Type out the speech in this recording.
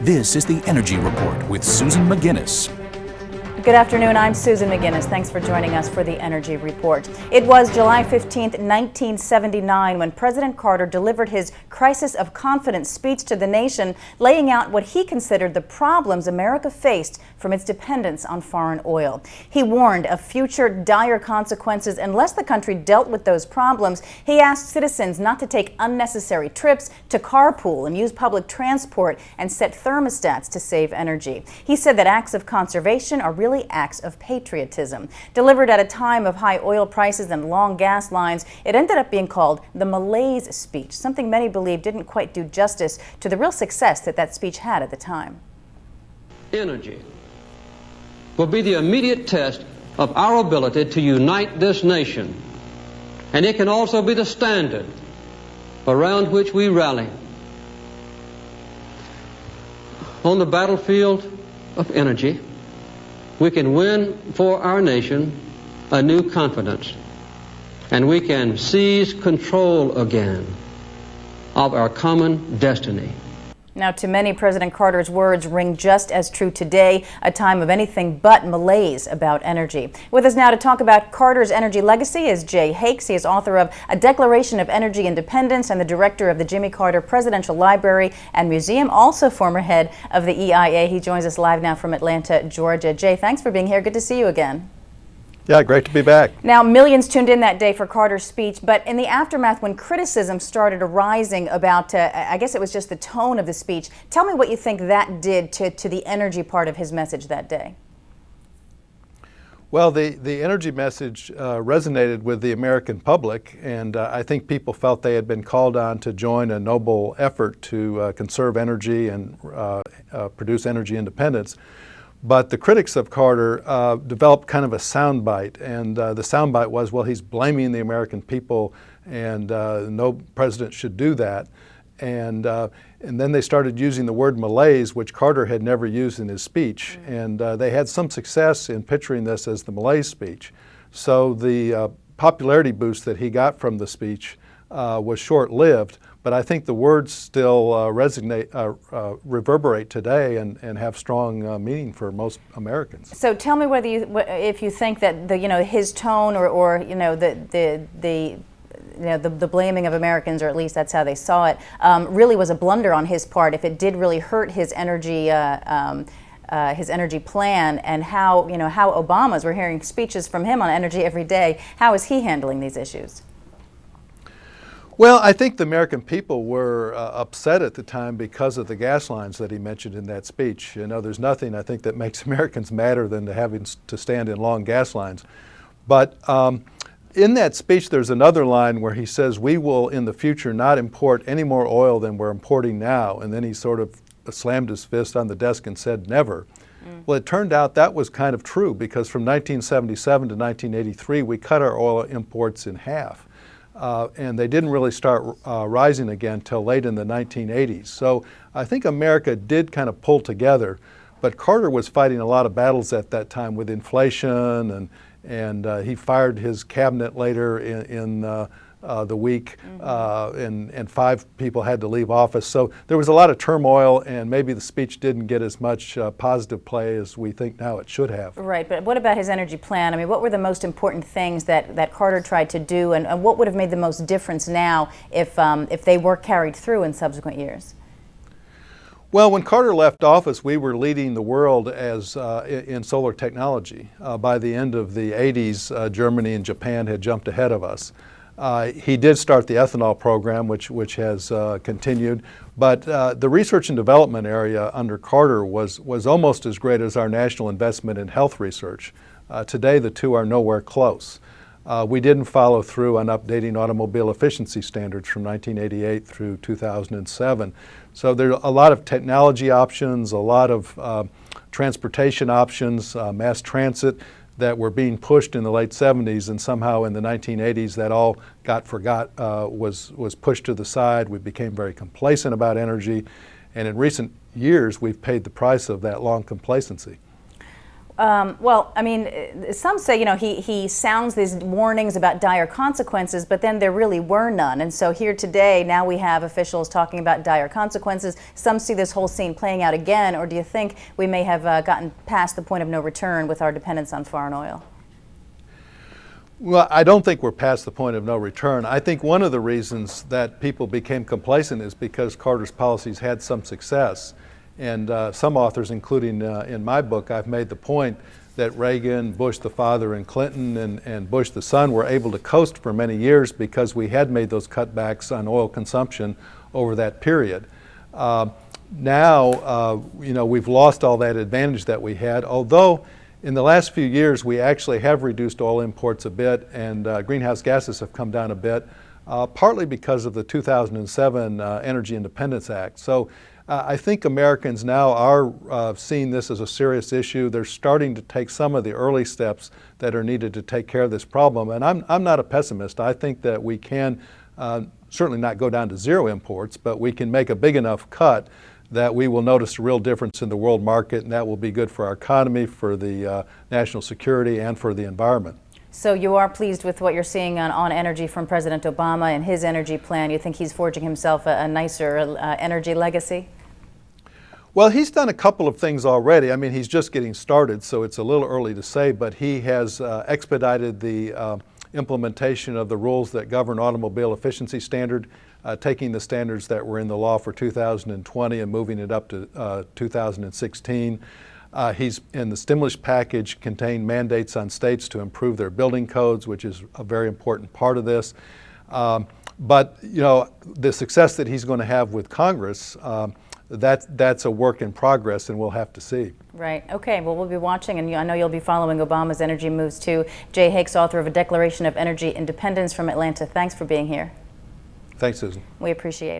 This is the Energy Report with Susan McGinnis. Good afternoon, I'm Susan McGinnis. Thanks for joining us for the Energy Report. It was July 15th, 1979 when President Carter delivered his Crisis of Confidence speech to the nation, laying out what he considered the problems America faced from its dependence on foreign oil. He warned of future dire consequences unless the country dealt with those problems. He asked citizens not to take unnecessary trips, to carpool and use public transport, and set thermostats to save energy. He said that acts of conservation are really acts of patriotism. Delivered at a time of high oil prices and long gas lines, it ended up being called the malaise speech, something many believe didn't quite do justice to the real success that speech had at the time. Energy will be the immediate test of our ability to unite this nation, and it can also be the standard around which we rally. On the battlefield of energy, we can win for our nation a new confidence, and we can seize control again of our common destiny. Now, to many, President Carter's words ring just as true today, a time of anything but malaise about energy. With us now to talk about Carter's energy legacy is Jay Hakes. He is author of A Declaration of Energy Independence and the director of the Jimmy Carter Presidential Library and Museum, also former head of the EIA. He joins us live now from Atlanta, Georgia. Jay, thanks for being here. Good to see you again. Yeah, great to be back. Now, millions tuned in that day for Carter's speech, but in the aftermath, when criticism started arising about, I guess it was just the tone of the speech, tell me what you think that did to the energy part of his message that day. Well, the energy message resonated with the American public, and I think people felt they had been called on to join a noble effort to conserve energy and produce energy independence. But the critics of Carter developed kind of a soundbite, and the soundbite was, well, he's blaming the American people, and no president should do that. And then they started using the word malaise, which Carter had never used in his speech, and they had some success in picturing this as the malaise speech. So the popularity boost that he got from the speech was short-lived, but I think the words still reverberate today and have strong meaning for most Americans. So tell me whether if you think that his tone or the blaming of Americans, or at least that's how they saw it, really was a blunder on his part. If it did really hurt his energy plan, and how Obama's, we're hearing speeches from him on energy every day. How is he handling these issues? Well, I think the American people were upset at the time because of the gas lines that he mentioned in that speech. You know, there's nothing, I think, that makes Americans madder than having to stand in long gas lines. But in that speech, there's another line where he says, we will in the future not import any more oil than we're importing now. And then he sort of slammed his fist on the desk and said, never. Well, it turned out that was kind of true, because from 1977 to 1983, we cut our oil imports in half. And they didn't really start rising again till late in the 1980s. So I think America did kind of pull together, but Carter was fighting a lot of battles at that time with inflation, and he fired his cabinet later in the week, and 5 people had to leave office. So there was a lot of turmoil, and maybe the speech didn't get as much positive play as we think now it should have. Right, but what about his energy plan? I mean, what were the most important things that Carter tried to do, and what would have made the most difference now if they were carried through in subsequent years? Well, when Carter left office, we were leading the world in solar technology. By the end of the 80s, Germany and Japan had jumped ahead of us. He did start the ethanol program, which has continued, but the research and development area under Carter was almost as great as our national investment in health research. Today, the two are nowhere close. We didn't follow through on updating automobile efficiency standards from 1988 through 2007. So there are a lot of technology options, a lot of transportation options, mass transit, that were being pushed in the late 70s, and somehow in the 1980s that all was pushed to the side. We became very complacent about energy, and in recent years we've paid the price of that long complacency. Well, I mean, some say, he sounds these warnings about dire consequences, but then there really were none. And so here today, now we have officials talking about dire consequences. Some see this whole scene playing out again, or do you think we may have gotten past the point of no return with our dependence on foreign oil? Well, I don't think we're past the point of no return. I think one of the reasons that people became complacent is because Carter's policies had some success. And some authors, including in my book, I've made the point that Reagan, Bush the father, and Clinton and Bush the son were able to coast for many years because we had made those cutbacks on oil consumption over that period. Now, we've lost all that advantage that we had, although in the last few years we actually have reduced oil imports a bit, and greenhouse gases have come down a bit, partly because of the 2007 Energy Independence Act. So I think Americans now are seeing this as a serious issue. They're starting to take some of the early steps that are needed to take care of this problem. And I'm not a pessimist. I think that we can certainly not go down to zero imports, but we can make a big enough cut that we will notice a real difference in the world market, and that will be good for our economy, for the national security, and for the environment. So you are pleased with what you're seeing on energy from President Obama and his energy plan? You think he's forging himself a nicer energy legacy? Well, he's done a couple of things already. I mean, he's just getting started, so it's a little early to say, but he has expedited the implementation of the rules that govern automobile efficiency standard, taking the standards that were in the law for 2020 and moving it up to 2016. He's in the stimulus package contained mandates on states to improve their building codes, which is a very important part of this. But the success that he's going to have with Congress, that's a work in progress, and we'll have to see. Right. Okay. Well, we'll be watching, and I know you'll be following Obama's energy moves too. Jay Hakes, author of A Declaration of Energy Independence from Atlanta. Thanks for being here. Thanks, Susan. We appreciate it.